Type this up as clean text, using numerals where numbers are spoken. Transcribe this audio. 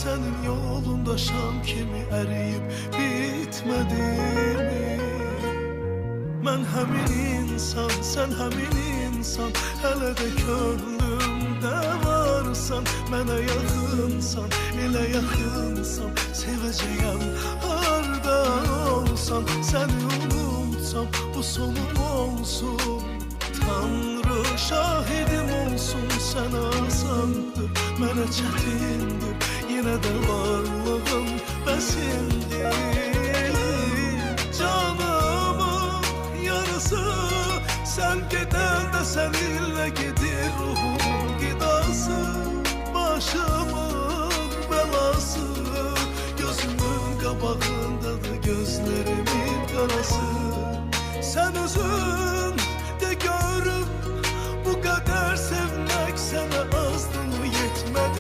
senin yolunda şam kimi eriyip bitmedimi? Ben həmin insan, sen həmin insan, hələ də könlümdə varsan. Mənə yaxınsan, elə yaxınsan, sevəcəyəm harda olsan. Səni unutsam bu sonum olsun, Tanrı şahidim olsun. Sən asandır, mənə çətindir, yenə də varlığın bəsindir. Canımın yarısı sen gedəndə səninlə gedir ruhumun qidası. Başımın belası, gözümün qabağındadır gözlerimin qarası. Sen özün